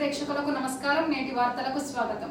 ప్రేక్షకులకు నమస్కారం. నేటి వార్తలకు స్వాగతం.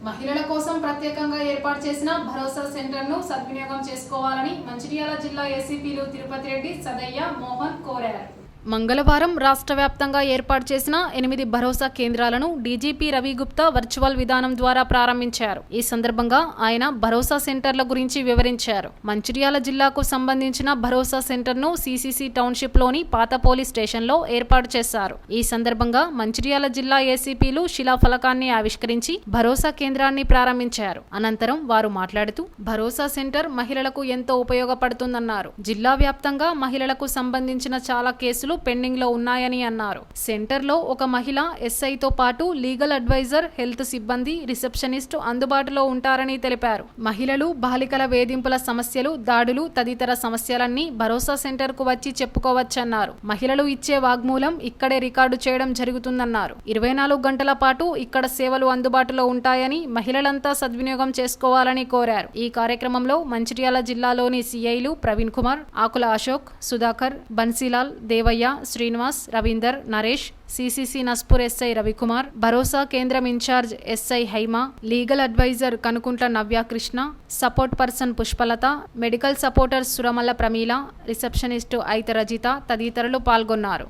మహిళల కోసం ప్రత్యేకంగా ఏర్పాటు చేసిన భరోసా సెంటర్ను సద్వినియోగం చేసుకోవాలని మంచిర్యాల జిల్లా ఏసీపీలు తిరుపతి రెడ్డి, సదయ్య, మోహన్ కోరారు. మంగళవారం రాష్ట్ర వ్యాప్తంగా ఏర్పాటు చేసిన 8 భరోసా కేంద్రాలను డీజీపీ రవి గుప్తా వర్చువల్ విధానం ద్వారా ప్రారంభించారు. ఈ సందర్భంగా ఆయన భరోసా సెంటర్ల గురించి వివరించారు. మంచిర్యాల జిల్లాకు సంబంధించిన భరోసా సెంటర్ను సీసీసీ టౌన్షిప్ లోని పాత పోలీస్ స్టేషన్లో ఏర్పాటు చేశారు. ఈ సందర్భంగా మంచిర్యాల జిల్లా ఏసీపీలు శిలాఫలకాన్ని ఆవిష్కరించి భరోసా కేంద్రాన్ని ప్రారంభించారు. అనంతరం వారు మాట్లాడుతూ భరోసా సెంటర్ మహిళలకు ఎంతో ఉపయోగపడుతుందన్నారు. జిల్లా వ్యాప్తంగా మహిళలకు సంబంధించిన చాలా కేసులు పెండింగ్ లో ఉన్నాయని అన్నారు. సెంటర్ లో ఒక మహిళ ఎస్ఐతో పాటు లీగల్ అడ్వైజర్, హెల్త్ సిబ్బంది, రిసెప్షనిస్ట్ అందుబాటులో ఉంటారని తెలిపారు. మహిళలు, బాలికల వేధింపుల సమస్యలు, దాడులు తదితర సమస్యలన్నీ భరోసా సెంటర్ కు వచ్చి చెప్పుకోవచ్చన్నారు. మహిళలు ఇచ్చే వాగ్మూలం ఇక్కడే రికార్డు చేయడం జరుగుతుందన్నారు. 24 గంటల పాటు ఇక్కడ సేవలు అందుబాటులో ఉంటాయని మహిళలంతా సద్వినియోగం చేసుకోవాలని కోరారు. ఈ కార్యక్రమంలో మంచిర్యాల జిల్లాలోని సిఐలు ప్రవీణ్ కుమార్, ఆకుల అశోక్, సుధాకర్, బన్సీలాల్, దేవయ్య, శ్రీనివాస్, రవీందర్, నరేష్, సిసిసి నస్పూర్ ఎస్ఐ రవికుమార్, భరోసా కేంద్రం in charge SI Haima, legal adviser Kanukuntla Navya Krishna, support person Pushpalatha, medical supporter Suramalla Pramila, receptionist Aitha Rajitha తదితరులు పాల్గొన్నారు.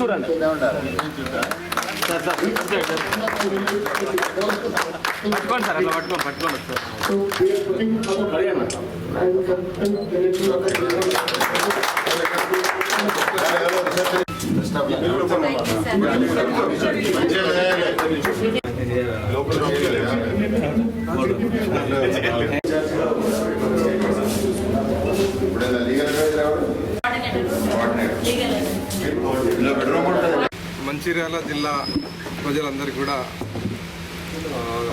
చూడండి పట్టుకోండి సార్, అట్లా పట్టుకోండి సార్. మంచిర్యాల జిల్లా ప్రజలందరికీ కూడా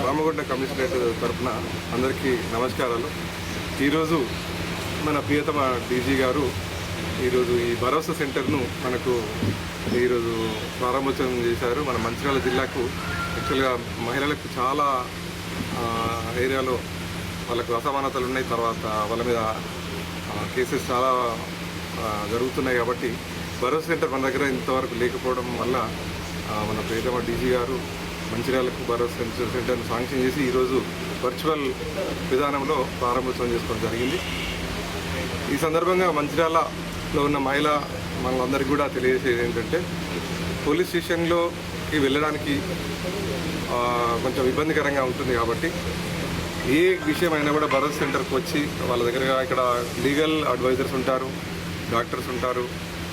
రామగుండ కమిషనరేట్ తరఫున అందరికీ నమస్కారాలు. ఈరోజు మన ప్రియతమ డీజీ గారు ఈరోజు ఈ భరోసా సెంటర్ను మనకు ఈరోజు ప్రారంభోత్సవం చేశారు. మన మంచిర్యాల జిల్లాకు యాక్చువల్గా మహిళలకు చాలా ఏరియాలో వాళ్ళకు అసమానతలు ఉన్నాయి, తర్వాత వాళ్ళ మీద కేసెస్ చాలా జరుగుతున్నాయి. కాబట్టి భరోసా సెంటర్ మన దగ్గర ఇంతవరకు లేకపోవడం వల్ల మన ప్రియతమ డీజీ గారు మంచిర్యాలకు భరోసా సెంటర్ను శాంక్షన్ చేసి ఈరోజు వర్చువల్ విధానంలో ప్రారంభోత్సవం చేసుకోవడం జరిగింది. ఈ సందర్భంగా మంచిర్యాలలో ఉన్న మనందరికీ కూడా తెలియజేసేది ఏంటంటే, పోలీస్ స్టేషన్లోకి వెళ్ళడానికి కొంచెం ఇబ్బందికరంగా ఉంటుంది. కాబట్టి ఏ విషయమైనా కూడా భరోసా సెంటర్కి వచ్చి వాళ్ళ దగ్గరగా ఇక్కడ లీగల్ అడ్వైజర్స్ ఉంటారు, డాక్టర్స్ ఉంటారు,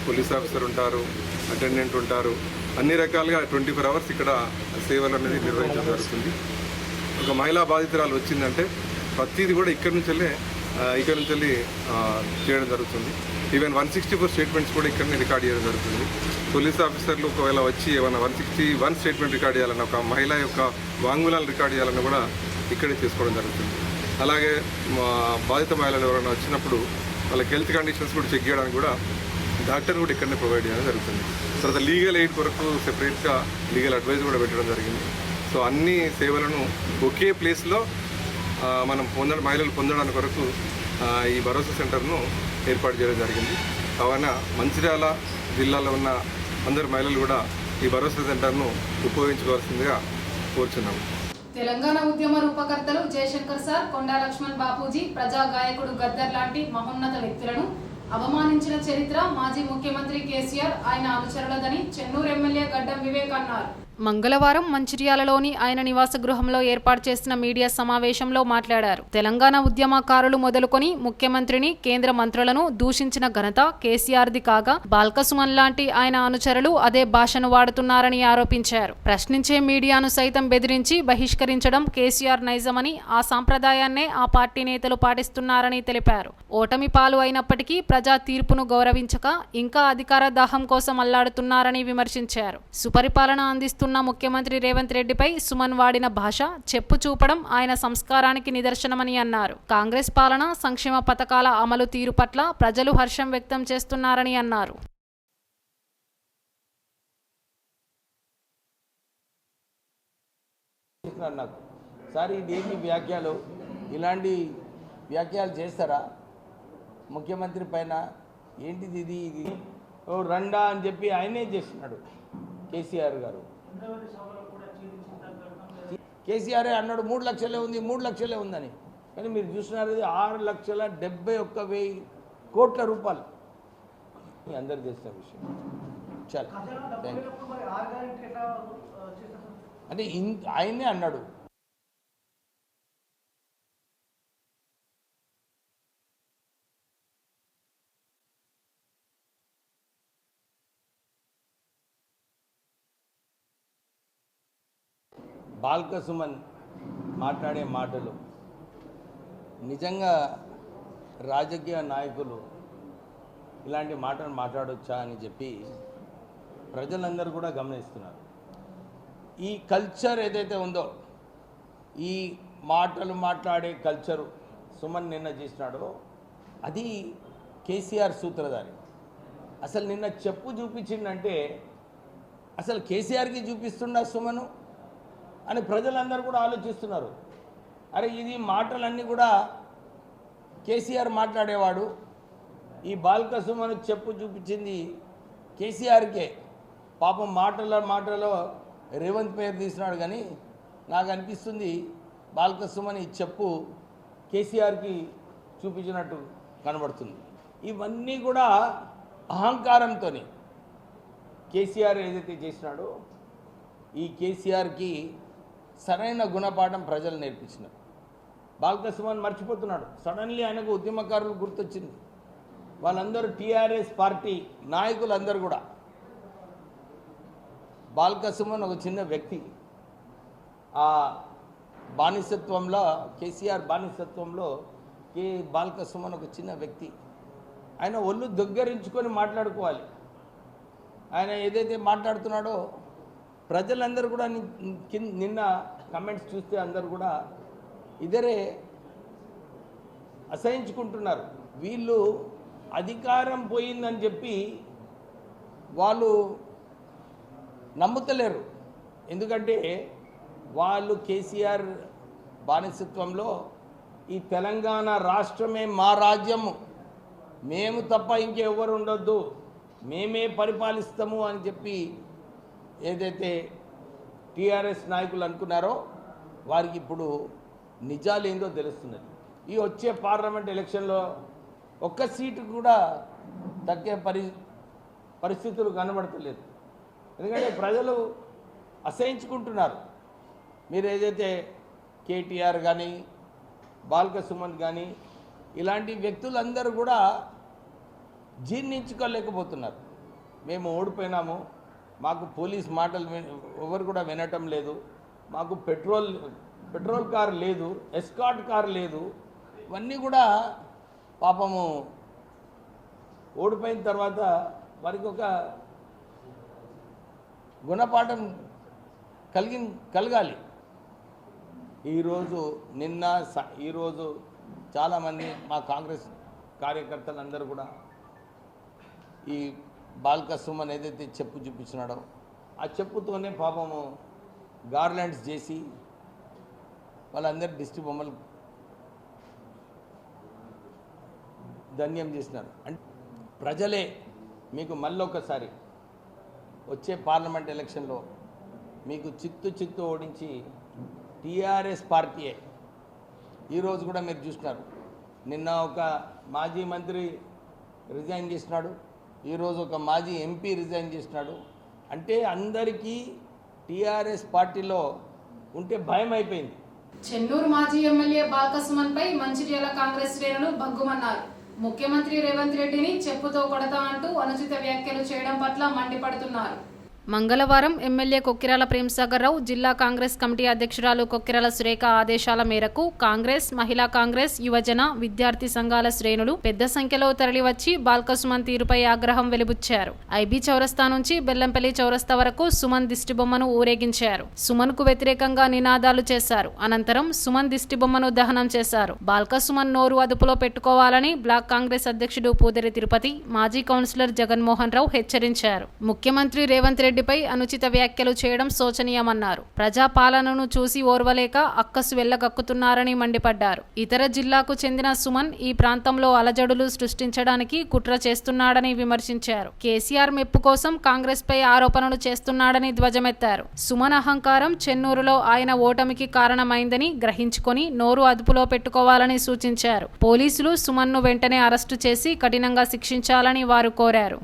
పోలీస్ ఆఫీసర్ ఉంటారు, అటెండెంట్ ఉంటారు, అన్ని రకాలుగా 24 అవర్స్ ఇక్కడ సేవలు అనేది నిర్వహించడం జరుగుతుంది. ఒక మహిళా బాధితురాలు వచ్చిందంటే ప్రతిదీ కూడా ఇక్కడ నుంచి చేయడం జరుగుతుంది. ఈవెన్ 164 స్టేట్మెంట్స్ కూడా ఇక్కడనే రికార్డ్ చేయడం జరుగుతుంది. పోలీస్ ఆఫీసర్లు ఒకవేళ వచ్చి ఏమైనా 161 స్టేట్మెంట్ రికార్డ్ చేయాలన్నా, ఒక మహిళ యొక్క వాంగ్మూలాలు రికార్డ్ చేయాలన్నా కూడా ఇక్కడే చేసుకోవడం జరుగుతుంది. అలాగే బాధిత మహిళలు ఎవరైనా వచ్చినప్పుడు వాళ్ళకి హెల్త్ కండిషన్స్ కూడా చెక్ చేయడానికి కూడా డాక్టర్ కూడా ఇక్కడనే ప్రొవైడ్ చేయడం జరుగుతుంది. తర్వాత లీగల్ ఎయిడ్ కొరకు సెపరేట్గా లీగల్ అడ్వైజ్ కూడా పెట్టడం జరిగింది. సో అన్ని సేవలను ఒకే ప్లేస్లో మనం మహిళలు పొందడానికి కొరకు ఈ భరోసా సెంటర్ను ఏర్పాటు చేయడం జరిగింది. కావున మంచిర్యాల జిల్లాలో ఉన్న అందరు మహిళలు కూడా ఈ భరోసా సెంటర్ను ఉపయోగించుకోవాల్సిందిగా కోరుచున్నాము. తెలంగాణ ఉద్యమ రూపకర్తలు జయశంకర్ సార్, కొండా లక్ష్మణ్ బాపూజీ, ప్రజా గాయకుడు గద్దర్ లాంటి మహోన్నత వ్యక్తులను అవమానించిన చరిత్ర మాజీ ముఖ్యమంత్రి కేసీఆర్, ఆయన అనుచరులదని చెన్నూరు ఎమ్మెల్యే గడ్డం వివేక్ అన్నారు. మంగళవారం మంచిర్యాలలోని ఆయన నివాస గృహంలో ఏర్పాటు చేసిన మీడియా సమావేశంలో మాట్లాడారు. తెలంగాణ ఉద్యమకారులు మొదలుకొని ముఖ్యమంత్రిని, కేంద్ర మంత్రులను దూషించిన ఘనత కేసీఆర్ది కాగా బాల్కసుమన్ లాంటి ఆయన అనుచరులు అదే భాషను వాడుతున్నారని ఆరోపించారు. ప్రశ్నించే మీడియాను సైతం బెదిరించి బహిష్కరించడం కేసీఆర్ నైజమని, ఆ సాంప్రదాయాన్నే ఆ పార్టీ నేతలు పాటిస్తున్నారని తెలిపారు. ఓటమి పాలు అయినప్పటికీ ప్రజా తీర్పును గౌరవించక ఇంకా అధికార దాహం కోసం అల్లాడుతున్నారని విమర్శించారు. సుపరిపాలన అందిస్తున్న ముఖ్యమంత్రి రేవంత్ రెడ్డిపై సుమన్ వాడిన భాష చెప్పు చూపడం ఆయన సంస్కారానికి నిదర్శనమని అన్నారు. కాంగ్రెస్ పాలన, సంక్షేమ పథకాల అమలు తీరు పట్ల ప్రజలు హర్షం వ్యక్తం చేస్తున్నారని అన్నారు. నాకు సార్ ఇదేంటి వ్యాఖ్యలు, ఇలాంటి వ్యాఖ్యలు చేస్తారా ముఖ్యమంత్రి పైన? ఏంటిది ఇది ఓ రండా అని చెప్పి ఆయనే చేస్తున్నాడు కేసీఆర్ గారు. కేసీఆర్ అన్నాడు 3 లక్షలే ఉంది, 3 లక్షలే ఉందని. కానీ మీరు చూసినారు 6,71,000 కోట్ల రూపాయలు. మీ అందరు చేసిన విషయం. చాలా అంటే ఆయనే అన్నాడు. బాల్క సుమన్ మాట్లాడే మాటలు నిజంగా రాజకీయ నాయకులు ఇలాంటి మాటలు మాట్లాడొచ్చా అని చెప్పి ప్రజలందరూ కూడా గమనిస్తున్నారు. ఈ కల్చర్ ఏదైతే ఉందో, ఈ మాటలు మాట్లాడే కల్చరు సుమన్ నిన్న చేసినాడో అది కేసీఆర్ సూత్రధారి. అసలు నిన్న చెప్పు చూపించిందంటే అసలు కేసీఆర్కి చూపిస్తున్నా సుమను అని ప్రజలందరూ కూడా ఆలోచిస్తున్నారు. అరే ఇది మాటలన్నీ కూడా కేసీఆర్ మాట్లాడేవాడు, ఈ బాల్క సుమను చెప్పు చూపించింది కేసీఆర్కే. పాపం మాటలో రేవంత్ పేరు తీసినాడు. కానీ నాకు అనిపిస్తుంది బాల్క సుమన్ ఈ చెప్పు కేసీఆర్కి చూపించినట్టు కనబడుతుంది. ఇవన్నీ కూడా అహంకారంతో కేసీఆర్ ఏదైతే చేసినాడో ఈ కేసీఆర్కి సరైన గుణపాఠం ప్రజలు నేర్పించినారు. బాల్క సుమన్ మర్చిపోతున్నాడు. సడన్లీ ఆయనకు ఉద్యమకారులు గుర్తొచ్చింది. వాళ్ళందరూ టీఆర్ఎస్ పార్టీ నాయకులందరూ కూడా బాల్క సుమన్ ఒక చిన్న వ్యక్తి. ఆ బానిసత్వంలో కేసీఆర్ బానిసత్వంలో బాల్క సుమన్ ఒక చిన్న వ్యక్తి. ఆయన ఒళ్ళు దగ్గరించుకొని మాట్లాడుకోవాలి. ఆయన ఏదైతే మాట్లాడుతున్నాడో ప్రజలందరూ కూడా నిన్న కమెంట్స్ చూస్తే అందరూ కూడా ఇద్దరే అసహించుకుంటున్నారు. వీళ్ళు అధికారం పోయిందని చెప్పి వాళ్ళు నమ్ముతలేరు. ఎందుకంటే వాళ్ళు కేసీఆర్ బానిసత్వంలో ఈ తెలంగాణ రాష్ట్రమే మా రాజ్యము, మేము తప్ప ఇంకెవరు ఉండొద్దు, మేమే పరిపాలిస్తాము అని చెప్పి ఏదైతే టీఆర్ఎస్ నాయకులు అనుకున్నారో వారికి ఇప్పుడు నిజాలు ఏందో తెలుస్తున్నది. ఈ వచ్చే పార్లమెంట్ ఎలక్షన్లో ఒక్క సీటు కూడా తగ్గే పరిస్థితులు కనబడతలేదు. ఎందుకంటే ప్రజలు అసహించుకుంటున్నారు. మీరు ఏదైతే కేటీఆర్ కానీ బాల్క సుమన్ కానీ ఇలాంటి వ్యక్తులందరూ కూడా జీర్ణించుకోలేకపోతున్నారు. మేము ఓడిపోయినాము, మాకు పోలీస్ మాటలు ఎవరు కూడా వినటం లేదు, మాకు పెట్రోల్ కార్ లేదు, ఎస్కాట్ కార్ లేదు. ఇవన్నీ కూడా పాపము ఓడిపోయిన తర్వాత వారికి ఒక గుణపాఠం కలగాలి. ఈరోజు చాలామంది మా కాంగ్రెస్ కార్యకర్తలందరూ కూడా ఈ బాల్క సుమన్ ఏదైతే చెప్పు చూపించినాడో ఆ చెప్పుతోనే పాపము గార్లాండ్స్ చేసి వాళ్ళందరూ దిష్టి బొమ్మలు ధన్యం చేసినారు. అంటే ప్రజలే మీకు మళ్ళొకసారి వచ్చే పార్లమెంట్ ఎలక్షన్లో మీకు చిత్తు ఓడించి టీఆర్ఎస్ పార్టీయే. ఈరోజు కూడా మీరు చూసినారు, నిన్న ఒక మాజీ మంత్రి రిజైన్ చేసినాడు, ఈరోజు ఒక మాజీ ఎంపీ రిజైన్ చేసినాడు. అంటే అందరికీ టీఆర్ఎస్ పార్టీలో ఉంటే భయం అయిపోయింది. చెన్నూరు మాజీ ఎమ్మెల్యే బాల్క సుమన్ పై మంచిర్యాల కాంగ్రెస్ శ్రేణులు బగ్గుమన్నారు. ముఖ్యమంత్రి రేవంత్ రెడ్డిని చెప్పుతో కొడతా అంటూ అనుచిత వ్యాఖ్యలు చేయడం పట్ల మండిపడుతున్నారు. మంగళవారం ఎమ్మెల్యే కొక్కిరాల ప్రేమ్సాగర్ రావు, జిల్లా కాంగ్రెస్ కమిటీ అధ్యక్షురాలు కొక్కిరాల సురేఖ ఆదేశాల మేరకు కాంగ్రెస్, మహిళా కాంగ్రెస్, యువజన, విద్యార్థి సంఘాల శ్రేణులు పెద్ద సంఖ్యలో తరలివచ్చి బాల్క సుమన్ తీరుపై ఆగ్రహం వెలిబుచ్చారు. ఐబీ చౌరస్తా నుంచి బెల్లంపల్లి చౌరస్తా వరకు సుమన్ దిష్టిబొమ్మను ఊరేగించారు. సుమన్ కు వ్యతిరేకంగా నినాదాలు చేశారు. అనంతరం సుమన్ దిష్టిబొమ్మను దహనం చేశారు. బాల్క సుమన్ నోరు అదుపులో పెట్టుకోవాలని బ్లాక్ కాంగ్రెస్ అధ్యక్షుడు పూదరి తిరుపతి, మాజీ కౌన్సిలర్ జగన్మోహన్ రావు హెచ్చరించారు. ముఖ్యమంత్రి రేవంత్ రెడ్డిపై అనుచిత వ్యాఖ్యలు చేయడం శోచనీయమన్నారు. ప్రజాపాలనను చూసి ఓర్వలేక అక్కసు వెళ్లగక్కుతున్నారని మండిపడ్డారు. ఇతర జిల్లాకు చెందిన సుమన్ ఈ ప్రాంతంలో అలజడులు సృష్టించడానికి కుట్ర చేస్తున్నాడని విమర్శించారు. కేసీఆర్ మెప్పు కోసం కాంగ్రెస్ పై ఆరోపణలు చేస్తున్నాడని ధ్వజమెత్తారు. సుమన్ అహంకారం చెన్నూరులో ఆయన ఓటమికి కారణమైందని గ్రహించుకొని నోరు అదుపులో పెట్టుకోవాలని సూచించారు. పోలీసులు సుమన్ను వెంటనే అరెస్టు చేసి కఠినంగా శిక్షించాలని వారు కోరారు.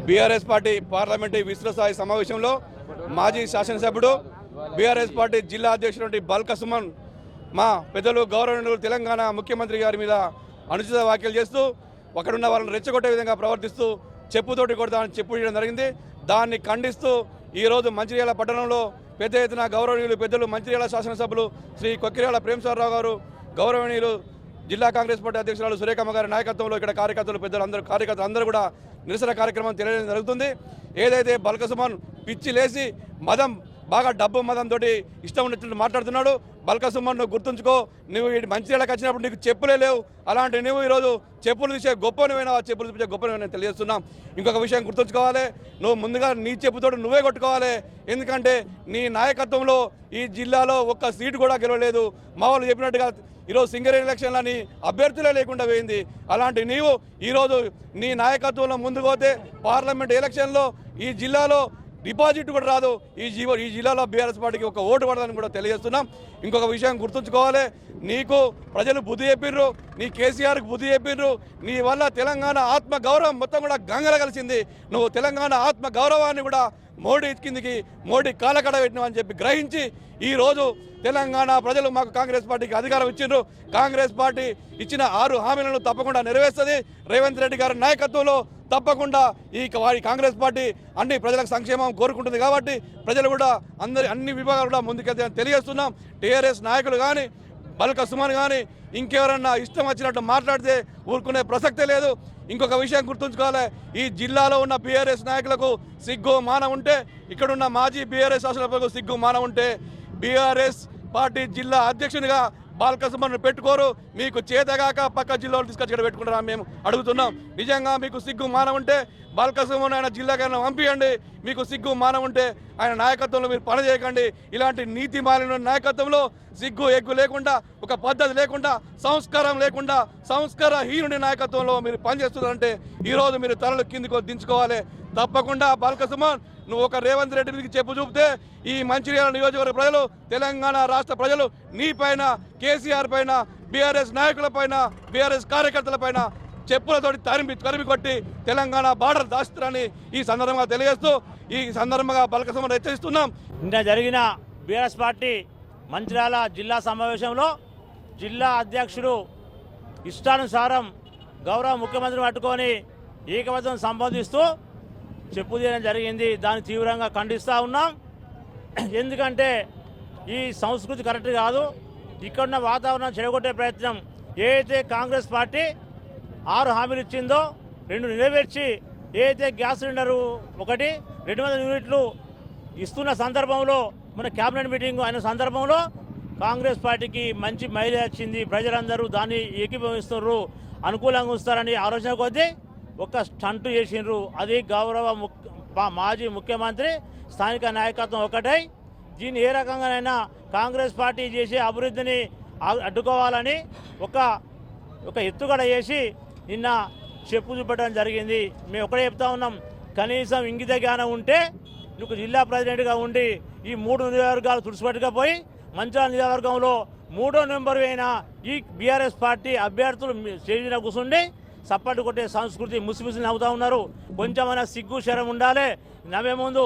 బీఆర్ఎస్ పార్టీ పార్లమెంటరీ విస్తృత సమావేశంలో మాజీ శాసనసభ్యుడు బీఆర్ఎస్ పార్టీ జిల్లా అధ్యక్షుడు బాల్క సుమన్ మా పెద్దలు గౌరవనీయులు తెలంగాణ ముఖ్యమంత్రి గారి మీద అనుచిత వ్యాఖ్యలు చేస్తూ అక్కడున్న వాళ్ళని రెచ్చగొట్టే విధంగా ప్రవర్తిస్తూ చెప్పుతోటి కొడతామని చేయడం జరిగింది. దాన్ని ఖండిస్తూ ఈరోజు మంచిర్యాల పట్టణంలో పెద్ద ఎత్తున గౌరవనీయులు పెద్దలు మంచిర్యాల శాసనసభ్యులు శ్రీ కొక్కిరాల ప్రేమ్సాగర్ రావు గారు, గౌరవనీయులు జిల్లా కాంగ్రెస్ పార్టీ అధ్యక్షురాలు సురేఖమ్మ గారి నాయకత్వంలో ఇక్కడ కార్యకర్తలు కార్యకర్తలు అందరూ కూడా నిరసన కార్యక్రమం తెలియజేయడం జరుగుతుంది. ఏదైతే బాల్క సుమన్ పిచ్చి లేసి బాగా డబ్బు మదంతో ఇష్టం ఉన్నట్టు మాట్లాడుతున్నాడు. బాల్క సుమన్ నువ్వు గుర్తుంచుకో, నువ్వు ఈ మంచిర్యాలకు వచ్చినప్పుడు నీకు చెప్పులే లేవు, అలాంటి నువ్వు ఈరోజు చెప్పులు తీసే గొప్పనివైనా చెప్పులు తీసే గొప్పనివైనా తెలియజేస్తున్నాం. ఇంకొక విషయం గుర్తుంచుకోవాలి, నువ్వు ముందుగా నీ చెప్పుతోటి నువ్వే కొట్టుకోవాలి. ఎందుకంటే నీ నాయకత్వంలో ఈ జిల్లాలో ఒక్క సీటు కూడా గెలవలేదు. మా వాళ్ళు చెప్పినట్టుగా ఈరోజు సింగరేణి ఎలక్షన్లని అభ్యర్థులే లేకుండా పోయింది. అలాంటి నీవు ఈరోజు నీ నాయకత్వంలో ముందుకు పోతే పార్లమెంట్ ఎలక్షన్లో ఈ జిల్లాలో డిపాజిట్ కూడా రాదు. ఈ జిల్లాలో బీఆర్ఎస్ పార్టీకి ఒక ఓటు పడదని కూడా తెలియజేస్తున్నాం. ఇంకొక విషయం గుర్తుంచుకోవాలి, నీకు ప్రజలు బుద్ధి చెప్పిర్రు, నీ కేసీఆర్కి బుద్ధి చెప్పిర్రు. నీ వల్ల తెలంగాణ ఆత్మ గౌరవం మొత్తం కూడా గంగల కలిసింది. నువ్వు తెలంగాణ ఆత్మ గౌరవాన్ని కూడా మోడీ కిందికి మోడీ కాలకడ పెట్టినామని చెప్పి గ్రహించి ఈరోజు తెలంగాణ ప్రజలు మాకు కాంగ్రెస్ పార్టీకి అధికారం ఇచ్చిండ్రు. కాంగ్రెస్ పార్టీ ఇచ్చిన 6 హామీలను తప్పకుండా నెరవేరుస్తుంది. రేవంత్ రెడ్డి గారి నాయకత్వంలో తప్పకుండా వారి కాంగ్రెస్ పార్టీ అన్ని ప్రజలకు సంక్షేమం కోరుకుంటుంది. కాబట్టి ప్రజలు కూడా అన్ని విభాగాలు కూడా ముందుకెళ్తాయని తెలియజేస్తున్నాం. టీఆర్ఎస్ నాయకులు కానీ బాల్క సుమన్ కానీ ఇంకెవరన్నా ఇష్టం వచ్చినట్టు మాట్లాడితే ఊరుకునే ప్రసక్తే లేదు. ఇంకొక విషయం గుర్తుంచుకోవాలి, ఈ జిల్లాలో ఉన్న బీఆర్ఎస్ నాయకులకు సిగ్గు మానం ఉంటే, ఇక్కడున్న మాజీ బీఆర్ఎస్ శాసనసభ్యులకు సిగ్గు మానం ఉంటే, బీఆర్ఎస్ పార్టీ జిల్లా అధ్యక్షునిగా బాల్కసుమన్ను పెట్టుకోరు. మీకు చేతగాక పక్క జిల్లాలో తీసుకొచ్చి ఇక్కడ పెట్టుకుంటారా మేము అడుగుతున్నాం. నిజంగా మీకు సిగ్గు మానం ఉంటే బాల్కసుమన్ ఆయన జిల్లాకైనా పంపించండి. మీకు సిగ్గు మానం ఉంటే ఆయన నాయకత్వంలో మీరు పని చేయకండి. ఇలాంటి నీతి మాలిన నాయకత్వంలో సిగ్గు ఎగ్గు లేకుండా, ఒక పద్ధతి లేకుండా, సంస్కారం లేకుండా, సంస్కారహీనుడి నాయకత్వంలో మీరు పనిచేస్తున్నారంటే ఈరోజు మీరు తలలు కిందికి దించుకోవాలి. తప్పకుండా బాల్కసుమన్ నువ్వు ఒక రేవంత్ రెడ్డికి చెప్పు చూపితే ఈ మంచిర్యాల నియోజకవర్గ ప్రజలు, తెలంగాణ రాష్ట్ర ప్రజలు నీ పైన, కేసీఆర్ పైన, బీఆర్ఎస్ నాయకుల పైన, బీఆర్ఎస్ కార్యకర్తల పైన చెప్పులతోటి తరిమి కొట్టి తెలంగాణ బార్డర్ దాస్తారని ఈ సందర్భంగా తెలియజేస్తూ ఈ సందర్భంగా బాల్కసుమన్ హెచ్చరిస్తున్నాం. నిన్న జరిగిన బీఆర్ఎస్ పార్టీ మంచిర్యాల జిల్లా సమావేశంలో జిల్లా అధ్యక్షుడు ఇష్టానుసారం గౌరవ ముఖ్యమంత్రిని పట్టుకొని ఏకవచనం సంబోధిస్తూ చెప్పు తీయడం జరిగింది. దాన్ని తీవ్రంగా ఖండిస్తూ ఉన్నాం. ఎందుకంటే ఈ సంస్కృతి కరెక్ట్ కాదు. ఇక్కడున్న వాతావరణం చెడగొట్టే ప్రయత్నం ఏదైతే కాంగ్రెస్ పార్టీ 6 హామీలు ఇచ్చిందో 2 నెరవేర్చి, ఏదైతే గ్యాస్ సిలిండరు 1 200 యూనిట్లు ఇస్తున్న సందర్భంలో మన క్యాబినెట్ మీటింగ్ అయిన సందర్భంలో కాంగ్రెస్ పార్టీకి మంచి మైలేజ్ వచ్చింది. ప్రజలందరూ దాన్ని ఏకీభవిస్తున్నారు, అనుకూలంగా ఉంచుతారని ఆలోచన కొద్దీ ఒక స్టంట్ చేసిండ్రు. అది గౌరవ మాజీ ముఖ్యమంత్రి స్థానిక నాయకత్వం ఒకటై దీన్ని ఏ రకంగానైనా కాంగ్రెస్ పార్టీ చేసే అభివృద్ధిని అడ్డుకోవాలని ఒక ఎత్తుగడ చేసి నిన్న చెప్పు చూపడం జరిగింది. మేము ఒకటే చెప్తా ఉన్నాం, కనీసం ఇంగిత జ్ఞానం ఉంటే నువ్వు జిల్లా ప్రెసిడెంట్గా ఉండి ఈ 3 నియోజకవర్గాలు తుడిచిపెట్టకపోయి మంచిర్యాల నియోజకవర్గంలో 3వ నెంబర్ అయిన ఈ బీఆర్ఎస్ పార్టీ అభ్యర్థులు స్టేజ్ మీద కూర్చుండి సప్పట్టు కొట్టే సంస్కృతి ముసిముసి నవ్వుతూ ఉన్నారు. కొంచెమైనా సిగ్గు శరం ఉండాలి. నవ్వే ముందు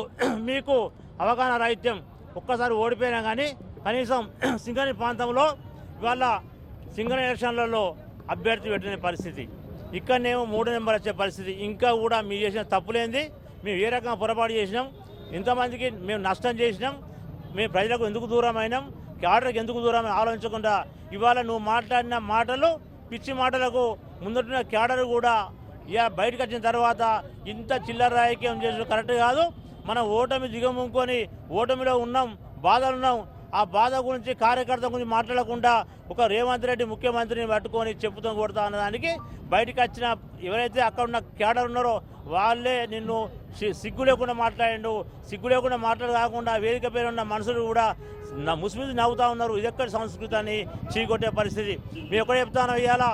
మీకు అవగాహన రాహిత్యం. ఒక్కసారి ఓడిపోయినా కానీ కనీసం సింగరేణి ప్రాంతంలో ఇవాళ సింగరేణి ఎలక్షన్లలో అభ్యర్థి పెట్టిన పరిస్థితి, ఇక్కడనేమో 3వ నెంబర్ వచ్చే పరిస్థితి. ఇంకా కూడా మీరు చేసిన తప్పులేంది, మేము ఏ రకంగా పొరపాటు చేసినాం, ఇంతమందికి మేము నష్టం చేసినాం, మేము ప్రజలకు ఎందుకు దూరం అయినాం, క్యాడర్కి ఎందుకు దూరం ఆలోచించకుండా ఇవాళ నువ్వు మాట్లాడిన మాటలు పిచ్చి మాటలకు ముందున్న క్యాడర్ కూడా బయటకు వచ్చిన తర్వాత ఇంత చిల్లర రాజకీయం చేసిన కరెక్ట్ కాదు. మనం ఓటమి దిగముంకొని ఓటమిలో ఉన్నాం, బాధలున్నాం. ఆ బాధ గురించి కార్యకర్త గురించి మాట్లాడకుండా ఒక రేవంత్ రెడ్డి ముఖ్యమంత్రిని పట్టుకొని చెప్పుతో కొడతా అన్నదానికి బయటకు వచ్చిన ఎవరైతే అక్కడ ఉన్న క్యాడర్ ఉన్నారో వాళ్ళే నిన్ను సిగ్గు లేకుండా మాట్లాడిండు. సిగ్గు లేకుండా మాట్లాడు కాకుండా వేదిక పేరు ఉన్న మనుషులు కూడా ముసిముసి నవ్వుతా ఉన్నారు. ఇది ఎక్కడి సంస్కృతి అని చీకొట్టే పరిస్థితి. మేము ఎక్కడ చెప్తాను, ఇవాళ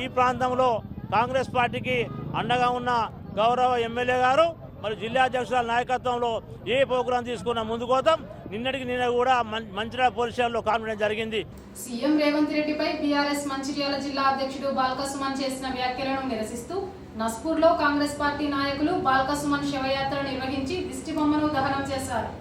ఈ ప్రాంతంలో కాంగ్రెస్ పార్టీకి అండగా ఉన్న గౌరవ ఎమ్మెల్యే గారు మరి జిల్లా అధ్యక్షుల నాయకత్వంలో ఏ ప్రోగ్రాం తీసుకున్నా ముందుకోతాం. నిన్న కూడా మంచిర్యాల పోలీస్ స్టేషన్లో కాన్ఫరెన్స్ జరిగింది. సీఎం రేవంత్ రెడ్డిపై బీఆర్ఎస్ మంచిర్యాల జిల్లా అధ్యక్షుడు బాల్కసుమన్ చేసిన వ్యాఖ్యలను నిరసిస్తూ నస్పూర్లో కాంగ్రెస్ పార్టీ నాయకులు బాల్కసుమన్ శవయాత్ర నిర్వహించి దిష్టిబొమ్మను దహనం చేశారు.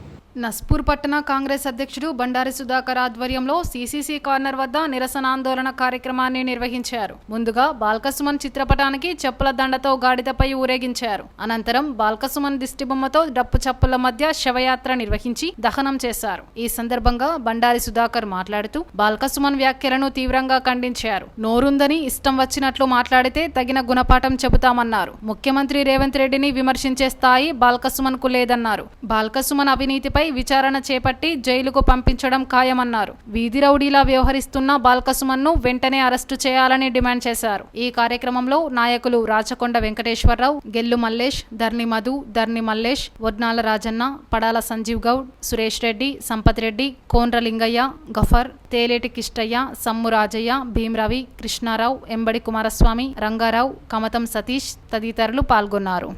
నస్పూర్ పట్టణ కాంగ్రెస్ అధ్యక్షుడు బండారి సుధాకర్ ఆధ్వర్యంలో సీసీసీ కార్నర్ వద్ద నిరసనాందోళన కార్యక్రమాన్ని నిర్వహించారు. ముందుగా బాల్కసుమన్ చిత్రపటానికి చెప్పుల దండతో గాడిదపై ఊరేగించారు. అనంతరం బాల్కసుమన్ దిష్టిబొమ్మతో డప్పు చప్పుల మధ్య శవయాత్ర నిర్వహించి దహనం చేశారు. ఈ సందర్భంగా బండారి సుధాకర్ మాట్లాడుతూ బాల్కసుమన్ వ్యాఖ్యలను తీవ్రంగా ఖండించారు. నోరుందని ఇష్టం వచ్చినట్లు మాట్లాడితే తగిన గుణపాఠం చెబుతామన్నారు. ముఖ్యమంత్రి రేవంత్ రెడ్డిని విమర్శించే స్థాయి బాల్కసుమన్ కు లేదన్నారు. బాల్కసుమన్ అవినీతిపై విచారణ చేపట్టి జైలుకు పంపించడం ఖాయమన్నారు. వీధి రౌడీలా వ్యవహరిస్తున్న బాల్కసుమన్ ను వెంటనే అరెస్టు చేయాలని డిమాండ్ చేశారు. ఈ కార్యక్రమంలో నాయకులు రాచకొండ వెంకటేశ్వరరావు, గెల్లు మల్లేష్, ధర్ని మధు, ధర్ని మల్లేష్, వడ్నాల రాజన్న, పడాల సంజీవ్ గౌడ్, సురేష్ రెడ్డి, సంపత్ రెడ్డి, కోండ్ర లింగయ్య, గఫర్, తేలేటి కిష్టయ్య, సమ్ము రాజయ్య, భీమరవి, కృష్ణారావు, ఎంబడి కుమారస్వామి, రంగారావు, కమతం సతీష్ తదితరులు పాల్గొన్నారు.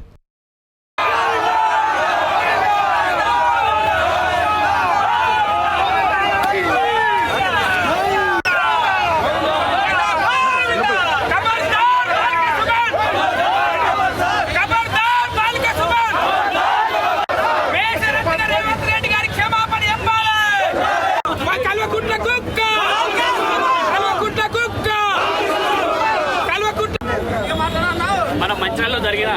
మన మంచిర్యాలలో జరిగిన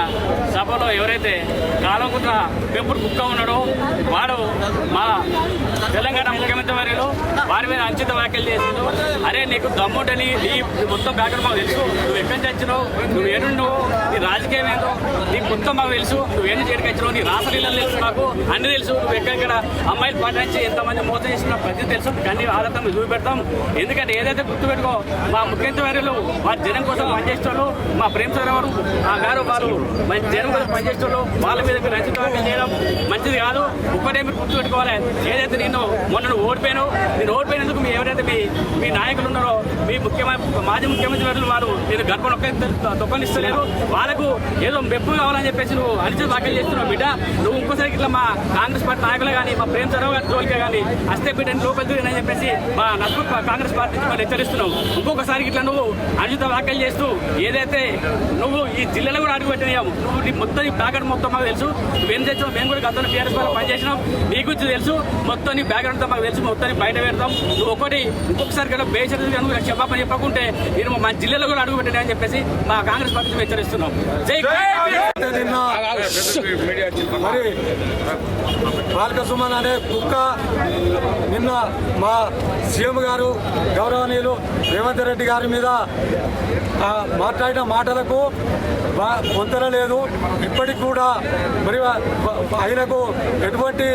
సభలో ఎవరైతే కాలకుంట్ల పెంపుడు కుక్క ఉన్నాడో వాడు మా తెలంగాణ ముఖ్యమంత్రి వర్యులు వారి మీద అనుచిత వ్యాఖ్యలు చేసిండు. అరే నీకు దమ్ముంటని నీ మొత్తం బ్యాక్గ్రౌండ్ మాకు తెలుసు, నువ్వు ఎక్కడి నుంచి వచ్చినావు, నువ్వు ఏడున్నావు, నీ రాజకీయం ఏంటో నీకు మొత్తం మాకు తెలుసు, నువ్వు ఏడు చేయడానికి వచ్చినావు, నీ రాసలీలలు తెలుసు, నాకు అన్ని తెలుసు, నువ్వు ఎక్కడెక్కడ అమ్మాయిలు పట్టించి ఎంతమంది మోసం చేసిన ప్రతి తెలుసు, అన్ని ఆధారంగా చూపెడతాం. ఎందుకంటే ఏదైతే గుర్తుపెట్టుకో మా ముఖ్యమంత్రులు మా జనం కోసం పనిచేసేవాళ్ళు, మా ప్రేమ గారు వాళ్ళు జనం కోసం పనిచేసేవాళ్ళు, వాళ్ళ మీద మీరు రచిత వ్యాఖ్యలు చేయడం మంచిది కాదు. ఒక్కటే మీరు గుర్తుపెట్టుకోవాలి, ఏదైతే నేను మొన్న నేను ఓడిపోయినందుకు మీ ఎవరైతే మీ నాయకులు ఉన్నారో, మీ మాజీ ముఖ్యమంత్రి వారు నేను గర్భం తొక్కనిస్తలేరు, వాళ్ళకు ఏదో మెప్పు కావాలని చెప్పేసి నువ్వు అనుచిత వ్యాఖ్యలు చేస్తున్నావు బిడ్డ. నువ్వు ఇంకోసారి ఇట్లా మా కాంగ్రెస్ పార్టీ నాయకులు కానీ మా ప్రేమ చంద్రబాబు గారి జోలికే కానీ అస్తే బిడ్డని లోపలికి అని చెప్పేసి మా నలుగురు కాంగ్రెస్ పార్టీ మనం హెచ్చరిస్తున్నావు. ఇంకొకసారి ఇట్లా నువ్వు అనుచిత వ్యాఖ్యలు చేస్తూ ఏదైతే నువ్వు ఈ జిల్లాలో కూడా అడుగు పెట్టినాము, నువ్వు నీ మొత్తం ఈ బ్యాక్గ్రౌండ్ మొత్తం మాకు తెలుసు, నువ్వేం చేసావు, మేము కూడా గతంలో టీఆర్ఎస్ వాళ్ళు పనిచేసినాం, నీ గురించి తెలుసు, మొత్తం నీ బ్యాక్గ్రౌండ్ మాకు తెలుసు, మొత్తాన్ని బయట పెడతాం. నువ్వు ఒకటి ఇంకొకసారి కదా బేషరతుగా నువ్వు క్షమాపణ చెప్పకుంటే నేను మా జిల్లాలో కూడా అడుగు పెట్టినా అని చెప్పేసి మా కాంగ్రెస్ పార్టీ హెచ్చరిస్తున్నాం. మరి బాల్క సుమన్ అనే కుక్క నిన్న మా సీఎం గారు గౌరవనీయులు రేవంత్ రెడ్డి గారి మీద మాట్లాడిన మాటలకు పొంతన లేదు. ఇప్పటికి కూడా మరి ఆయనకు ఎటువంటి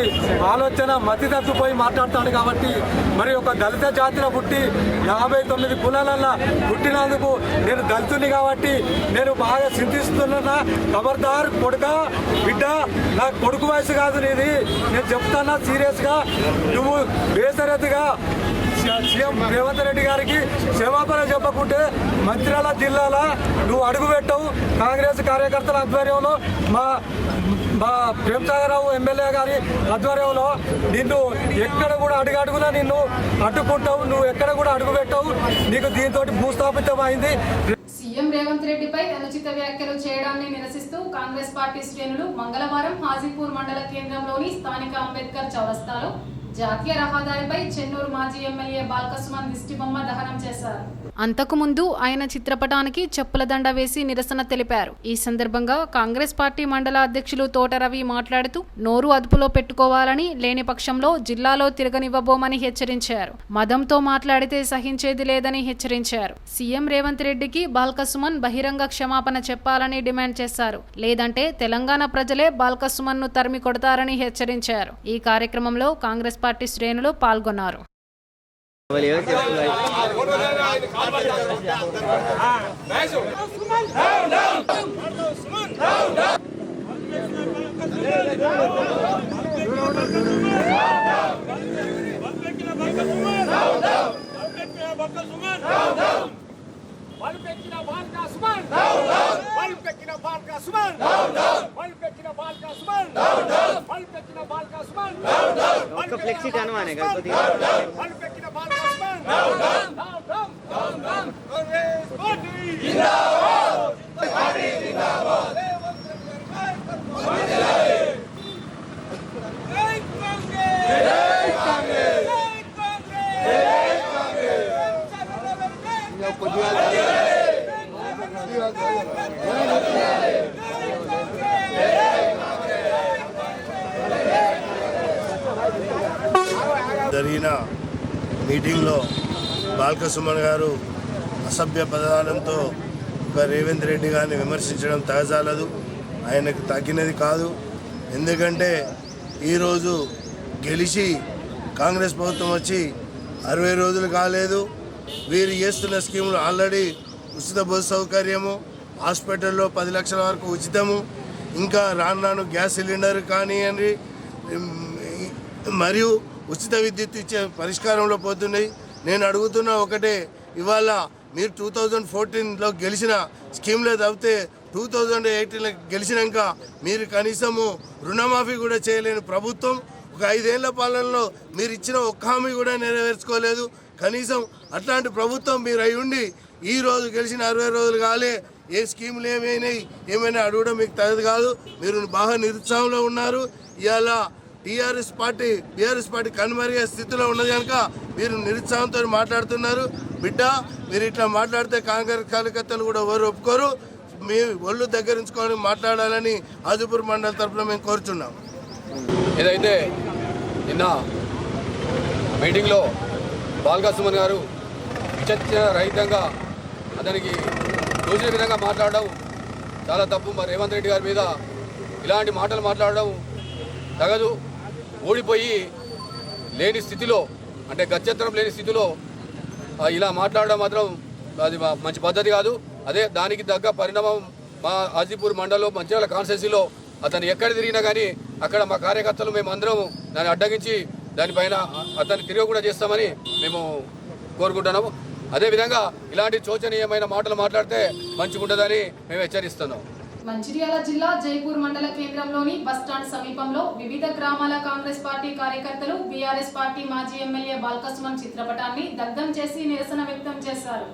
ఆలోచన మతి తప్పిపోయి మాట్లాడతాడు కాబట్టి, మరి ఒక దళిత జాతిలో పుట్టి 59 కులాలల్లో పుట్టినందుకు నేను దళితుని కాబట్టి నేను బాగా చింతిస్తున్నా. ఖబర్దార్ కొడుక బిడ్డ, నా కొడుకు వయసు కాదు నీది, నేను చెప్తానా సీరియస్గా. నువ్వు బేసరతిగా సీఎం రేవంత్ రెడ్డి గారికి క్షమాపణ చెప్పకుంటే మంచిర్యాల జిల్లాలో నువ్వు అడుగు పెట్టవు. కాంగ్రెస్ కార్యకర్తల ఆధ్వర్యంలో మా ప్రేమసాగరరావు ఎమ్మెల్యే గారి ఆధ్వర్యంలో నిన్ను ఎక్కడ కూడా అడుగునా నిన్ను అడ్డుకుంటావు, నువ్వు ఎక్కడ కూడా అడుగు పెట్టవు. నీకు దీంతో భూస్థాపితమైంది. సీఎం రేవంత్ రెడ్డిపై అనుచిత వ్యాఖ్యలు చేయడాన్ని నిరసిస్తూ కాంగ్రెస్ పార్టీ శ్రేణులు మంగళవారం హాజీపూర్ మండల కేంద్రంలోని స్థానిక అంబేద్కర్ చౌరస్తాలో జాతీయ రహదారిపై చెన్నూరు మాజీ ఎమ్మెల్యే బాల్క సుమన్ దిష్టిబొమ్మ దహనం చేశారు. అంతకుముందు ఆయన చిత్రపటానికి చెప్పుల దండ వేసి నిరసన తెలిపారు. ఈ సందర్భంగా కాంగ్రెస్ పార్టీ మండల అధ్యక్షులు తోట రవి మాట్లాడుతూ నోరు అదుపులో పెట్టుకోవాలని, లేని పక్షంలో జిల్లాలో తిరగనివ్వబోమని హెచ్చరించారు. మదంతో మాట్లాడితే సహించేది లేదని హెచ్చరించారు. సీఎం రేవంత్ రెడ్డికి బాల్క సుమన్ బహిరంగ క్షమాపణ చెప్పాలని డిమాండ్ చేశారు. లేదంటే తెలంగాణ ప్రజలే బాల్క సుమన్ ను తరిమి కొడతారని హెచ్చరించారు. ఈ కార్యక్రమంలో కాంగ్రెస్ పార్టీ శ్రేణులు పాల్గొన్నారు. ఫ్లెక్సీ కనవానే జరిగిన మీటింగ్లో బాల్క సుమన్ గారు అసభ్య పదాలంతో రేవంత్ రెడ్డి గారిని విమర్శించడం తగజాలదు, ఆయనకు తగ్గినది కాదు. ఎందుకంటే ఈరోజు గెలిచి కాంగ్రెస్ ప్రభుత్వం వచ్చి 60 రోజులు కాలేదు. వీరు చేస్తున్న స్కీములు ఆల్రెడీ ఉచిత బస్సు సౌకర్యము, హాస్పిటల్లో 10 లక్షల వరకు ఉచితము, ఇంకా రాను గ్యాస్ సిలిండర్ కానివ్వండి, మరియు ఉచిత విద్యుత్ ఇచ్చే పరిష్కారంలో పోతున్నాయి. నేను అడుగుతున్న ఒకటే, ఇవాళ మీరు 2014లో గెలిచిన స్కీమ్లే తప్పితే 2018లో గెలిచినాక మీరు కనీసము రుణమాఫీ కూడా చేయలేని ప్రభుత్వం. ఒక 5 ఏళ్ల పాలనలో మీరు ఇచ్చిన ఒక్క హామీ కూడా నెరవేర్చుకోలేదు. కనీసం అట్లాంటి ప్రభుత్వం మీరు అయి ఉండి ఈరోజు గెలిచిన 60 రోజులు కాలే, ఏ స్కీములు ఏమైనా అడగడం మీకు తగదు కాదు. మీరు బాగా నిరుత్సాహంలో ఉన్నారు. ఇవాళ బీఆర్ఎస్ పార్టీ కనుమరుగే స్థితిలో ఉన్నది కనుక మీరు నిరుత్సాహంతో మాట్లాడుతున్నారు. బిడ్డ, మీరు ఇట్లా మాట్లాడితే కాంగ్రెస్ కార్యకర్తలు కూడా ఎవరు ఒప్పుకోరు. మీ ఒళ్ళు దగ్గరించుకొని మాట్లాడాలని హాజీపూర్ మండల తరఫున మేము కోరుచున్నాం. ఏదైతే నిన్న మీటింగ్లో బాల్కా సుమన్ గారు విచక్షణ రహితంగా అతనికి తోచిన విధంగా మాట్లాడడం చాలా తప్పు. మరి రేవంత్ రెడ్డి గారి మీద ఇలాంటి మాటలు మాట్లాడడం తగదు. ఓడిపోయి లేని స్థితిలో, అంటే గత్యంతరం లేని స్థితిలో ఇలా మాట్లాడడం మాత్రం అది మంచి పద్ధతి కాదు. అదే దానికి తగ్గ పరిణామం మా హాజీపూర్ మండలంలో మంచిర్యాల కాన్స్టిట్యున్సీలో అతను ఎక్కడ తిరిగినా కానీ అక్కడ మా కార్యకర్తలు మేమందరం దాన్ని అడ్డగించి దానిపైన అతన్ని తిరగకుండా చేస్తామని మేము కోరుకుంటున్నాము. అదేవిధంగా ఇలాంటి శోచనీయమైన మాటలు మాట్లాడితే మంచిగుంటుందని మేము హెచ్చరిస్తున్నాం. మంచిర్యాల జిల్లా జైపూర్ మండల కేంద్రంలోని బస్టాండ్ సమీపంలో వివిధ గ్రామాల కాంగ్రెస్ పార్టీ కార్యకర్తలు బీఆర్ఎస్ పార్టీ మాజీ ఎమ్మెల్యే బాల్కా సుమన్ చిత్రపటాన్ని దగ్ధం చేసి నిరసన వ్యక్తం చేశారు.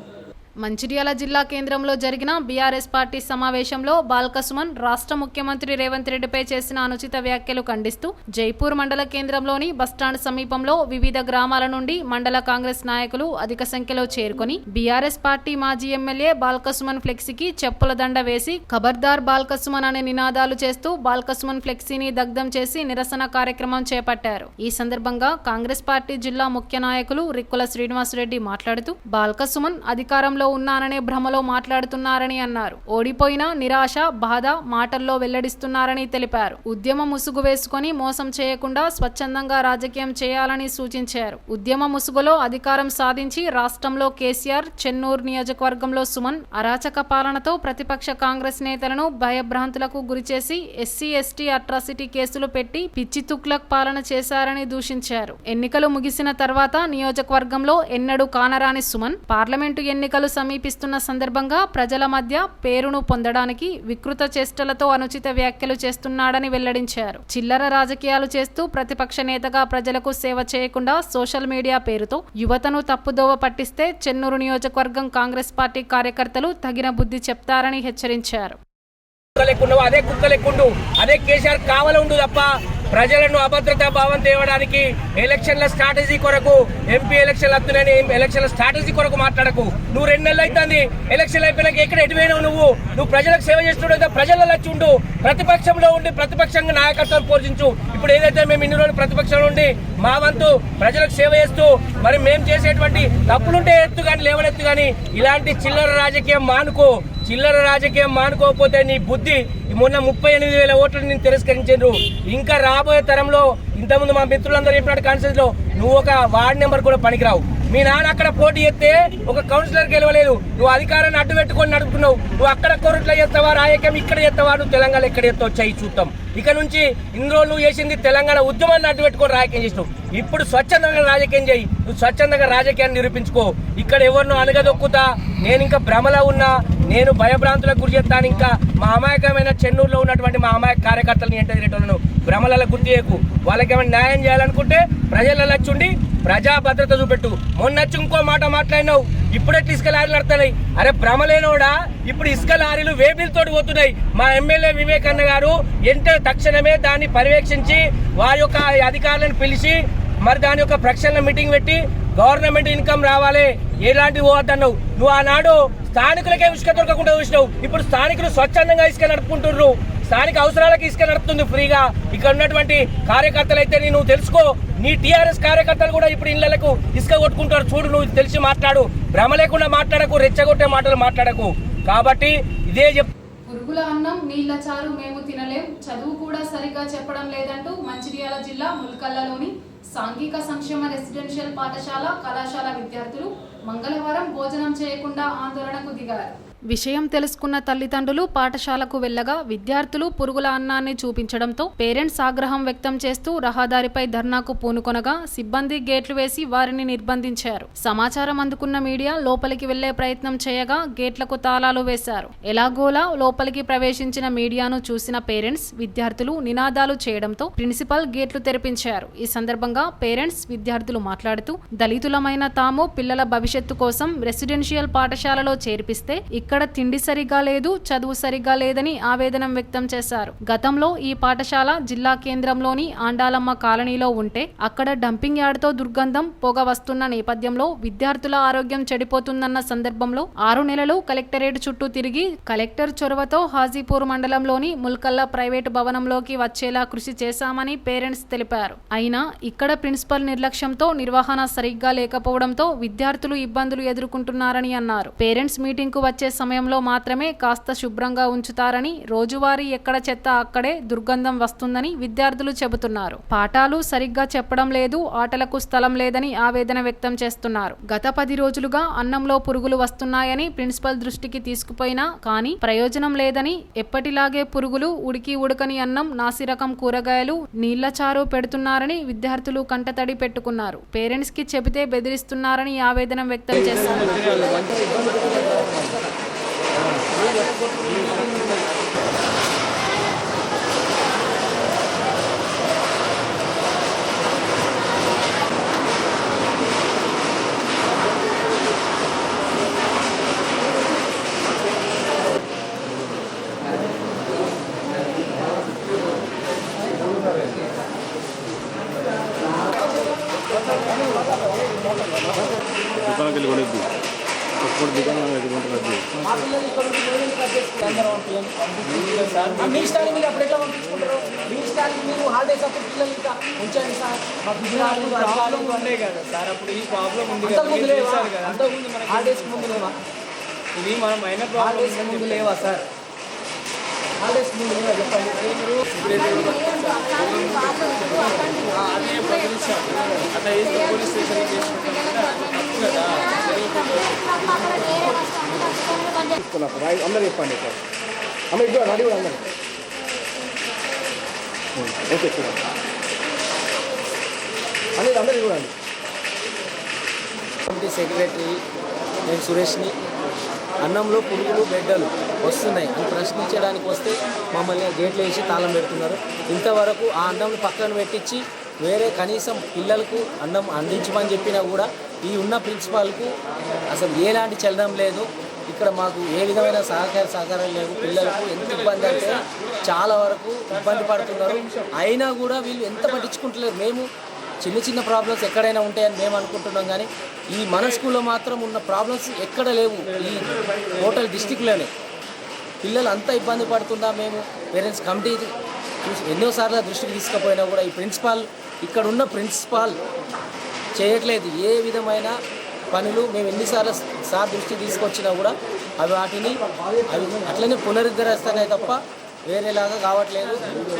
మంచిర్యాల జిల్లా కేంద్రంలో జరిగిన బీఆర్ఎస్ పార్టీ సమావేశంలో బాల్కా సుమన్ రాష్ట్ర ముఖ్యమంత్రి రేవంత్ రెడ్డిపై చేసిన అనుచిత వ్యాఖ్యలు ఖండిస్తూ జైపూర్ మండల కేంద్రంలోని బస్టాండ్ సమీపంలో వివిధ గ్రామాల నుండి మండల కాంగ్రెస్ నాయకులు అధిక సంఖ్యలో చేరుకొని బీఆర్ఎస్ పార్టీ మాజీ ఎమ్మెల్యే బాల్కా సుమన్ ఫ్లెక్సీకి చెప్పుల దండ వేసి ఖబర్దార్ బాల్కా సుమన్ అనే నినాదాలు చేస్తూ బాల్కా సుమన్ ఫ్లెక్సీని దగ్ధం చేసి నిరసన కార్యక్రమం చేపట్టారు. ఈ సందర్భంగా కాంగ్రెస్ పార్టీ జిల్లా ముఖ్య నాయకులు రిక్కుల శ్రీనివాసరెడ్డి మాట్లాడుతూ బాల్కా సుమన్ అధికారంలో ఉన్నాననే భ్రమలో మాట్లాడుతున్నారని అన్నారు. ఓడిపోయినా నిరాశ, బాధ మాటల్లో వెల్లడిస్తున్నారని తెలిపారు. ఉద్యమ ముసుగు వేసుకొని మోసం చేయకుండా స్వచ్ఛందంగా రాజకీయం చేయాలని సూచించారు. ఉద్యమ ముసుగులో అధికారం సాధించి రాష్ట్రంలో కేసీఆర్, చెన్నూరు నియోజకవర్గంలో సుమన్ అరాచక పాలనతో ప్రతిపక్ష కాంగ్రెస్ నేతలను భయభ్రాంతులకు గురిచేసి ఎస్సీ ఎస్టీ అట్రాసిటీ కేసులు పెట్టి పిచ్చి తుక్లక్ పాలన చేశారని దూషించారు. ఎన్నికలు ముగిసిన తర్వాత నియోజకవర్గంలో ఎన్నడూ కానరాని సుమన్ పార్లమెంటు ఎన్నికలు సమీపిస్తున్న సందర్భంగా ప్రజల మధ్య పేరును పొందడానికి వికృత చేష్టలతో అనుచిత వ్యాఖ్యలు చేస్తున్నాడని వెల్లడించారు. చిల్లర రాజకీయాలు చేస్తూ ప్రతిపక్ష నేతగా ప్రజలకు సేవ చేయకుండా సోషల్ మీడియా పేరుతో యువతను తప్పుదోవ పట్టిస్తే చెన్నూరు నియోజకవర్గం కాంగ్రెస్ పార్టీ కార్యకర్తలు తగిన బుద్ధి చెప్తారని హెచ్చరించారు. అదే కుక్కలెక్కుండు, అదే కేసీఆర్ కావాల ఉండు తప్ప ప్రజలను అభద్రతా భావం తేవడానికి ఎలక్షన్ల స్ట్రాటజీ కొరకు, ఎంపీ ఎలక్షన్లు వస్తున్నాయని ఎలక్షన్ల స్ట్రాటజీ కొరకు మాట్లాడకు. నువ్వు 2 నెలలు అవుతుంది ఎలక్షన్లు అయిపోయినాక ఎక్కడ ఎటువైనావు? నువ్వు ప్రజలకు సేవ చేస్తుండే ప్రజల లచ్చుండు. ప్రతిపక్షంలో ఉండి ప్రతిపక్షంగా నాయకత్వం పోషించు. ఇప్పుడు ఏదైతే మేము ఇన్ని రోజులు ప్రతిపక్షంలో ఉండి మా వంతు ప్రజలకు సేవ చేస్తూ మరి మేము చేసేటువంటి తప్పులుంటే ఎత్తు కానీ లేవనెత్తు కానీ ఇలాంటి చిల్లర రాజకీయం మానుకో. చిల్లర రాజకీయం మానుకోకపోతే నీ బుద్ధి మొన్న 38,000 ఓట్లను నేను తిరస్కరించారు. ఇంకా రాబోయే తరంలో ఇంతకుముందు మా మిత్రులందరూ చెప్పినట్టు కాన్స్టిట్యూన్స్ లో నువ్వు ఒక వార్డు నెంబర్ కూడా పనికిరావు. మీ నాన్న అక్కడ పోటీ చేస్తే ఒక కౌన్సిలర్ గెలవలేదు. నువ్వు అధికారాన్ని అడ్డు పెట్టుకొని నడుపుకున్నావు. నువ్వు అక్కడ కోరుట్లో చేస్తావా రాజకీయం, ఇక్కడ చేస్తావా? నువ్వు తెలంగాణ ఎక్కడ చేస్తావు చెయ్యి చూద్దాం. ఇక నుంచి ఇన్ని రోజులు నువ్వు చేసింది తెలంగాణ ఉద్యమాన్ని అడ్డు పెట్టుకొని రాజకీయం చేసినావు. ఇప్పుడు స్వచ్ఛందంగా రాజకీయం చేయి. నువ్వు స్వచ్ఛందంగా రాజకీయాన్ని నిరూపించుకో. ఇక్కడ ఎవరినో అనగదొక్కుతా నేను ఇంకా భ్రమలో ఉన్నా, నేను భయభ్రాంతులకు గురి చేస్తాను. ఇంకా మా అమాయకమైన చెన్నూరులో ఉన్నటువంటి మా అమాయక కార్యకర్తలను ఏంటో భ్రమలలో గుర్తు చేయకు. వాళ్ళకి ఏమైనా న్యాయం చేయాలనుకుంటే ప్రజలలో వచ్చుండి ప్రజా భద్రత చూపెట్టు. మొన్నొచ్చి ఇంకో మాట మాట్లాడినావు, ఇప్పుడే ఇసుక లారీలు నడుతున్నాయి. అరే భ్రమలేనోడా, ఇప్పుడు ఇసుక లారీలు వేబిల్తోటి పోతున్నాయి. మా ఎమ్మెల్యే వివేకన్న గారు తక్షణమే దాన్ని పర్యవేక్షించి వారి యొక్క అధికారులను పిలిచి మరి దాని యొక్క ప్రక్షాళన మీటింగ్ పెట్టి గవర్నమెంట్ ఇన్కమ్ రావాలి, ఎలాంటివి పోవద్దన్నావు. నువ్వు ఆనాడు స్థానికులకే ఇసుక దొరకకుండా చూసినావు. ఇప్పుడు స్థానికులు స్వచ్ఛందంగా ఇసుక నడుపుకుంటున్నారు. స్థానిక అవసరాలకు ఇసుక నడుపుతుంది ఫ్రీగా. ఇక్కడ ఉన్నటువంటి కార్యకర్తలు అయితే నువ్వు తెలుసుకో, నీ టీఆర్ఎస్ కార్యకర్తలు కూడా ఇప్పుడు ఇళ్లకు ఇసుక కొట్టుకుంటారు. చూడు, నువ్వు తెలిసి మాట్లాడు. భ్రమ లేకుండా మాట్లాడకు, రెచ్చగొట్టే మాటలు మాట్లాడకు. కాబట్టి ఇదే పురుగుల అన్నం నీళ్ల చారు మేము తినలేం, చదువు కూడా సరిగ్గా చెప్పడం లేదంటూ మంచిర్యాల జిల్లా ముల్కల్లలోని సాంఘిక సంక్షేమ రెసిడెన్షియల్ పాఠశాల కళాశాల విద్యార్థులు మంగళవారం భోజనం చేయకుండా ఆందోళనకు దిగారు. విషయం తెలుసుకున్న తల్లిదండ్రులు పాఠశాలకు వెళ్లగా విద్యార్థులు పురుగుల అన్నాన్ని చూపించడంతో పేరెంట్స్ ఆగ్రహం వ్యక్తం చేస్తూ రహదారిపై ధర్నాకు పూనుకొనగా సిబ్బంది గేట్లు వేసి వారిని నిర్బంధించారు. సమాచారం అందుకున్న మీడియా లోపలికి వెళ్లే ప్రయత్నం చేయగా గేట్లకు తాళాలు వేశారు. ఎలాగోలా లోపలికి ప్రవేశించిన మీడియాను చూసిన పేరెంట్స్, విద్యార్థులు నినాదాలు చేయడంతో ప్రిన్సిపల్ గేట్లు తెరిపించారు. ఈ సందర్భంగా పేరెంట్స్, విద్యార్థులు మాట్లాడుతూ దళితులమైన తాము పిల్లల భవిష్యత్తు కోసం రెసిడెన్షియల్ పాఠశాలలో చేర్పిస్తే ఇక్కడ తిండి సరిగ్గా లేదు, చదువు సరిగ్గా లేదని ఆవేదన వ్యక్తం చేశారు. గతంలో ఈ పాఠశాల జిల్లా కేంద్రంలోని ఆండాలమ్మ కాలనీలో ఉంటే అక్కడ డంపింగ్ యార్డ్తో దుర్గంధం, పొగ వస్తున్న నేపథ్యంలో విద్యార్థుల ఆరోగ్యం చెడిపోతుందన్న సందర్భంలో 6 నెలలు కలెక్టరేట్ చుట్టూ తిరిగి కలెక్టర్ చొరవతో హాజీపూర్ మండలంలోని ముల్కల్లా ప్రైవేటు భవనంలోకి వచ్చేలా కృషి చేశామని పేరెంట్స్ తెలిపారు. అయినా ఇక్కడ ప్రిన్సిపల్ నిర్లక్ష్యంతో నిర్వహణ సరిగ్గా లేకపోవడంతో విద్యార్థులు ఇబ్బందులు ఎదుర్కొంటున్నారని అన్నారు. పేరెంట్స్ మీటింగ్ కు వచ్చే సమయంలో మాత్రమే కాస్త శుభ్రంగా ఉంచుతారని, రోజువారీ ఎక్కడ చెత్త అక్కడే దుర్గంధం వస్తుందని విద్యార్థులు చెబుతున్నారు. పాఠాలు సరిగ్గా చెప్పడం లేదు, ఆటలకు స్థలం లేదని ఆవేదన వ్యక్తం చేస్తున్నారు. గత 10 రోజులుగా అన్నంలో పురుగులు వస్తున్నాయని ప్రిన్సిపల్ దృష్టికి తీసుకుపోయినా కానీ ప్రయోజనం లేదని, ఎప్పటిలాగే పురుగులు, ఉడకని అన్నం, నాసిరకం కూరగాయలు, నీళ్ల చారు పెడుతున్నారని విద్యార్థులు కంటతడి పెట్టుకున్నారు. పేరెంట్స్ కి చెబితే బెదిరిస్తున్నారని ఆవేదన వ్యక్తం చేస్తున్నారు. దుకాణంకి వెళ్ళి కొనిద్ది ఒక్కటి దుకాణం ఎదుర్కొంటున్నది. మీ ఇష్టానికి మీరు అప్పుడు ఎట్లా పంపించుకుంటారు? మీ ఇష్టానికి మీరు హాలిడేస్ అప్పుడు పిల్లలు ఇంకా ఉంచండి సార్. ఉండే కదా సార్, అప్పుడు ఈ ప్రాబ్లం ఉంది అంతకుముందు లేవా? అంతకుముందు హాలిడేస్ ముందు లేవా? ఇది మనం అయిన హాలిడేస్ ముందు లేవా సార్? హాలిడేస్ ముందు లేవా చెప్పండి. అట్లా చేస్తే పోలీస్ స్టేషన్ అందరూ చెప్పండి సార్. అమ్మ ఇద్దరు రెడీ కూడా అందరు ఓకే సార్ అనేది అందరు చూడండి. కమిటీ సెక్రటరీ నేను సురేష్ని. అన్నంలో పురుగులు, బిడ్డలు వస్తున్నాయి అని ప్రశ్నించడానికి వస్తే మమ్మల్ని గేట్లు వేసి తాళం పెడుతున్నారు. ఇంతవరకు ఆ అన్నం పక్కన పెట్టించి వేరే కనీసం పిల్లలకు అన్నం అందించమని చెప్పినా కూడా ఈ ఉన్న ప్రిన్సిపాల్కు అసలు ఎలాంటి చలనం లేదు. ఇక్కడ మాకు ఏ విధమైన సహకారం లేవు. పిల్లలకు ఎంత ఇబ్బంది అంటే చాలా వరకు ఇబ్బంది పడుతున్నారు. అయినా కూడా వీళ్ళు ఎంత పట్టించుకుంటలేరు. మేము చిన్న ప్రాబ్లమ్స్ ఎక్కడైనా ఉంటాయని మేము అనుకుంటున్నాం, కానీ ఈ మన స్కూల్లో మాత్రం ఉన్న ప్రాబ్లమ్స్ ఎక్కడ లేవు. ఈ టోటల్ డిస్టిక్లోనే పిల్లలు అంత ఇబ్బంది పడుతుందా. మేము పేరెంట్స్ కమిటీ ఎన్నోసార్లు దృష్టికి తీసుకుపోయినా కూడా ఈ ప్రిన్సిపాల్, ఇక్కడ ఉన్న ప్రిన్సిపాల్ చేయట్లేదు ఏ విధమైన పనులు. మేము ఎన్నిసార్లు సార్ దృష్టికి తీసుకొచ్చినా కూడా అవి అట్లనే పునరుద్ధరిస్తానే తప్ప వేరేలాగా కావట్లేదు.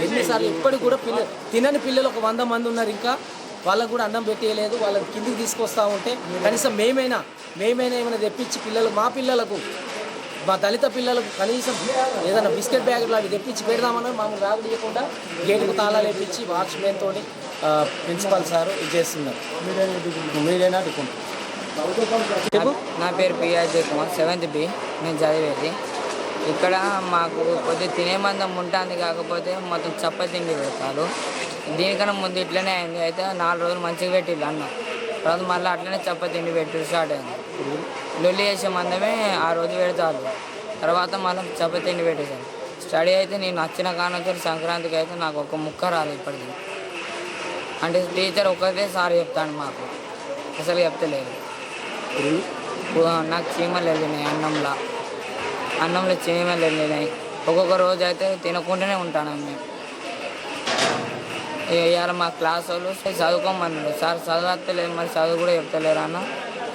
ఎన్నిసార్లు ఇప్పటికి కూడా తినని పిల్లలు ఒక 100 మంది ఉన్నారు. ఇంకా వాళ్ళకు కూడా అన్నం పెట్టేయలేదు. వాళ్ళకి కిందికి తీసుకొస్తూ ఉంటే కనీసం మేమైనా ఏమైనా తెప్పించి మా పిల్లలకు, మా దళిత పిల్లలకు కనీసం ఏదైనా బిస్కెట్ బ్యాగులు అవి తెప్పించి పెడదామన్నా మామూలు బ్యాగులు ఇవ్వకుండా గేటుకు తాళాలు వేపించి వాచ్మెన్తో ప్రిన్సిపాల్ సారు ఇది చేస్తున్నారు. మీరైనా అడుగుకుంటారు. నా పేరు పిఆర్జే కుమార్, 7th B నేను చదివేది. ఇక్కడ మాకు కొద్దిగా తినే మందం ఉంటుంది, కాకపోతే మొత్తం చప్పతిండి పెడతారు. దీనికన్నా ముందు ఇట్లనే అయింది. అయితే 4 రోజులు మంచిగా పెట్టిళ్ళు అన్న, తర్వాత మళ్ళీ అట్లనే చప్పతిండి పెట్టి స్టార్ట్ అయింది. లొల్లి చేసే మందమే ఆ రోజు పెడతారు, తర్వాత మళ్ళీ చప్పతిండి పెట్టేశారు. స్టడీ అయితే నేను నచ్చిన కారణంతో సంక్రాంతికి అయితే నాకు ఒక ముక్క రాలేదు ఇప్పటికీ. అంటే టీచర్ ఒకటే సార్ చెప్తాను, మాకు అసలు చెప్తలేదు. నాకు చీమలు వెళ్ళినాయి అన్నంలో చీమలు వెళ్ళినాయి. ఒక్కొక్క రోజు అయితే తినకుండానే ఉంటాను మేము. ఇవాళ మా క్లాస్ వాళ్ళు చదువుకోమన్నాడు సార్, చదవలేదు మరి చదువు కూడా చెప్తలేరు అన్న.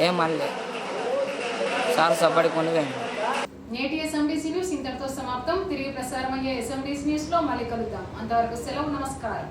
ఏమనలే సార్ సపడికొని వెళ్ళి. నేటి ఎస్ఎండిసి న్యూస్ ఇంతటితో సమాప్తం. తిరిగి ప్రసారమయ్యే ఎస్ఎండిసి న్యూస్ లో మళ్ళీ కలుద్దాం. అంతవరకు సెలవు, నమస్కారం.